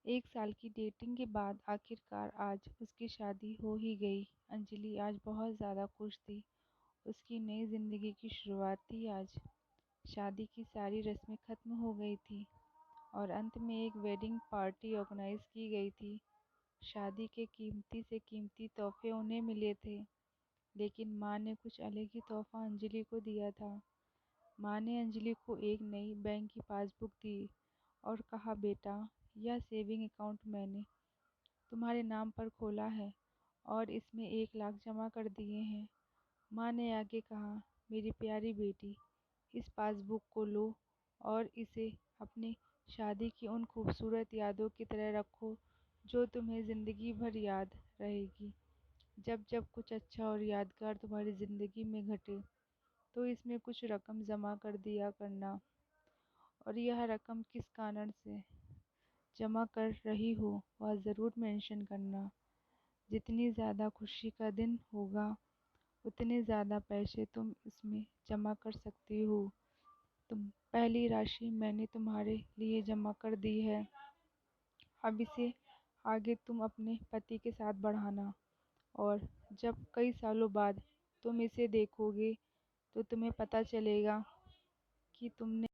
1 साल की डेटिंग के बाद आखिरकार आज उसकी शादी हो ही गई। अंजलि आज बहुत ज़्यादा खुश थी। उसकी नई ज़िंदगी की शुरुआत थी आज। शादी की सारी रस्में ख़त्म हो गई थी और अंत में एक वेडिंग पार्टी ऑर्गेनाइज़ की गई थी। शादी के कीमती से कीमती तोहफ़े उन्हें मिले थे, लेकिन माँ ने कुछ अलग ही तोहफ़ा अंजलि को दिया था। माँ ने अंजलि को एक नई बैंक की पासबुक दी और कहा, बेटा, यह सेविंग अकाउंट मैंने तुम्हारे नाम पर खोला है और इसमें 1 लाख जमा कर दिए हैं। माँ ने आगे कहा, मेरी प्यारी बेटी, इस पासबुक को लो और इसे अपनी शादी की उन खूबसूरत यादों की तरह रखो जो तुम्हें ज़िंदगी भर याद रहेगी। जब जब कुछ अच्छा और यादगार तुम्हारी ज़िंदगी में घटे तो इसमें कुछ रकम जमा कर दिया करना, और यह रकम किस कारण से जमा कर रही हो वह ज़रूर मेंशन करना। जितनी ज़्यादा खुशी का दिन होगा उतने ज़्यादा पैसे तुम इसमें जमा कर सकती हो। तुम पहली राशि मैंने तुम्हारे लिए जमा कर दी है। अब इसे आगे तुम अपने पति के साथ बढ़ाना, और जब कई सालों बाद तुम इसे देखोगे तो तुम्हें पता चलेगा कि तुमने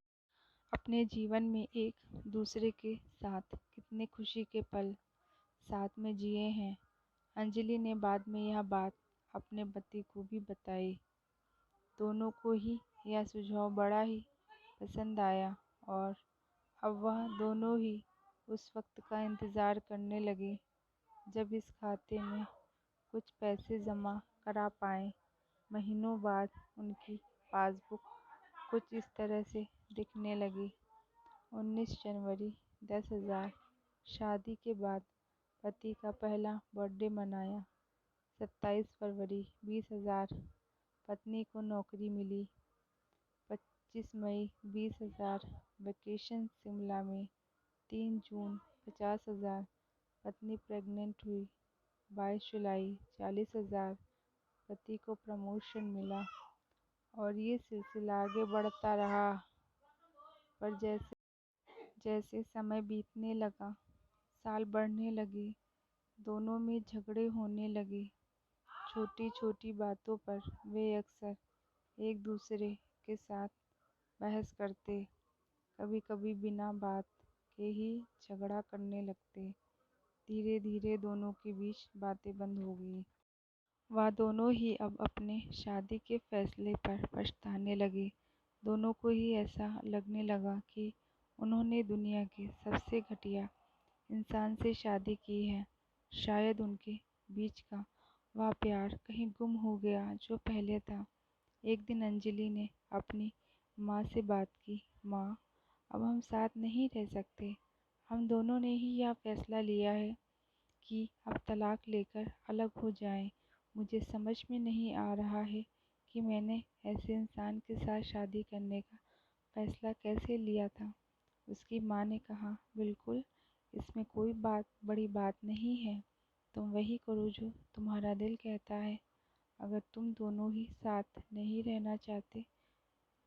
अपने जीवन में एक दूसरे के साथ कितने खुशी के पल साथ में जिए हैं। अंजलि ने बाद में यह बात अपने पति को भी बताई। दोनों को ही यह सुझाव बड़ा ही पसंद आया और अब वह दोनों ही उस वक्त का इंतज़ार करने लगे जब इस खाते में कुछ पैसे जमा करा पाएँ। महीनों बाद उनकी पासबुक कुछ इस तरह से दिखने लगी। 19 जनवरी 10,000। शादी के बाद पति का पहला बर्थडे मनाया। 27 फरवरी 20,000। पत्नी को नौकरी मिली। 25 मई 20,000। वेकेशन शिमला में। 3 जून 50,000। पत्नी प्रेग्नेंट हुई। 22 जुलाई 40,000। पति को प्रमोशन मिला। और ये सिलसिला आगे बढ़ता रहा। पर जैसे जैसे समय बीतने लगा, साल बढ़ने लगे, दोनों में झगड़े होने लगे। छोटी छोटी बातों पर वे अक्सर एक दूसरे के साथ बहस करते, कभी कभी बिना बात के ही झगड़ा करने लगते। धीरे धीरे दोनों के बीच बातें बंद हो गई। वह दोनों ही अब अपने शादी के फैसले पर पछताने लगे। दोनों को ही ऐसा लगने लगा कि उन्होंने दुनिया के सबसे घटिया इंसान से शादी की है। शायद उनके बीच का वह प्यार कहीं गुम हो गया जो पहले था। एक दिन अंजलि ने अपनी माँ से बात की। माँ, अब हम साथ नहीं रह सकते। हम दोनों ने ही यह फैसला लिया है कि अब तलाक लेकर अलग हो जाएं। मुझे समझ में नहीं आ रहा है कि मैंने ऐसे इंसान के साथ शादी करने का फैसला कैसे लिया था। उसकी माँ ने कहा, बिल्कुल, इसमें कोई बड़ी बात नहीं है। तुम वही करो जो तुम्हारा दिल कहता है। अगर तुम दोनों ही साथ नहीं रहना चाहते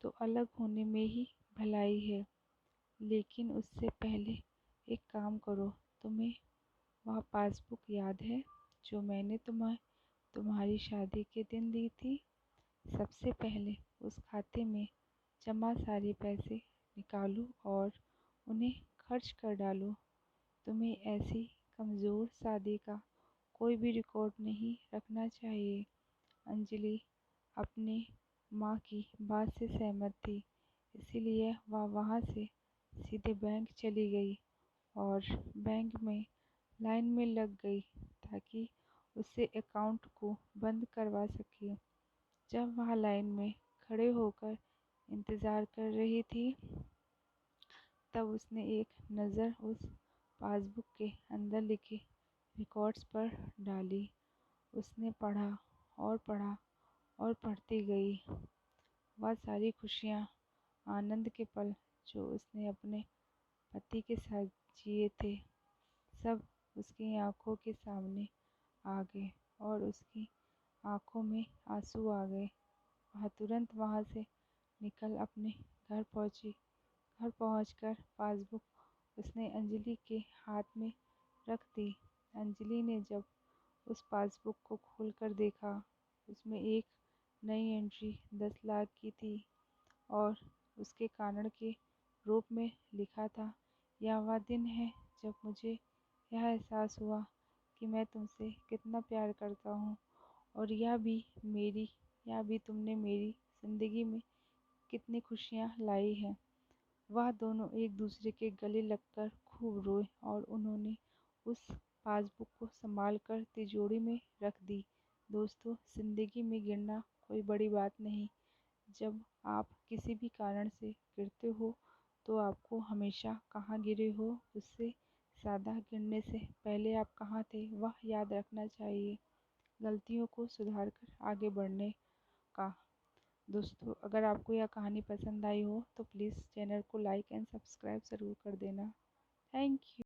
तो अलग होने में ही भलाई है। लेकिन उससे पहले एक काम करो। तुम्हें वह पासबुक याद है जो मैंने तुम्हें तुम्हारी शादी के दिन दी थी? सबसे पहले उस खाते में जमा सारे पैसे निकालो और उन्हें खर्च कर डालो। तुम्हें ऐसी कमज़ोर शादी का कोई भी रिकॉर्ड नहीं रखना चाहिए। अंजलि अपनी माँ की बात से सहमत थी, इसीलिए वह वहाँ से सीधे बैंक चली गई और बैंक में लाइन में लग गई ताकि उससे अकाउंट को बंद करवा सके। जब वह लाइन में खड़े होकर इंतज़ार कर रही थी, तब उसने एक नज़र उस पासबुक के अंदर लिखे रिकॉर्ड्स पर डाली। उसने पढ़ा और पढ़ा और पढ़ती गई। वह सारी खुशियाँ, आनंद के पल जो उसने अपने पति के साथ जिए थे, सब उसकी आंखों के सामने आ गए और उसकी आंखों में आंसू आ गए। वह तुरंत वहाँ से निकल अपने घर पहुँची। घर पहुँचकर पासबुक उसने अंजलि के हाथ में रख दी। अंजलि ने जब उस पासबुक को खोलकर देखा, उसमें एक नई एंट्री 10 लाख की थी और उसके कारण के रूप में लिखा था, यह वह दिन है जब मुझे यह एहसास हुआ कि मैं तुमसे कितना प्यार करता हूँ और यह भी तुमने मेरी ज़िंदगी में कितनी खुशियाँ लाई हैं। वह दोनों एक दूसरे के गले लगकर खूब रोए और उन्होंने उस पासबुक को संभाल कर तिजोरी में रख दी। दोस्तों, ज़िंदगी में गिरना कोई बड़ी बात नहीं। जब आप किसी भी कारण से गिरते हो तो आपको हमेशा कहाँ गिरे हो उससे ज़्यादा गिरने से पहले आप कहाँ थे वह याद रखना चाहिए। गलतियों को सुधार कर आगे बढ़ने का। दोस्तों, अगर आपको यह कहानी पसंद आई हो तो प्लीज़ चैनल को लाइक एंड सब्सक्राइब ज़रूर कर देना। Thank you.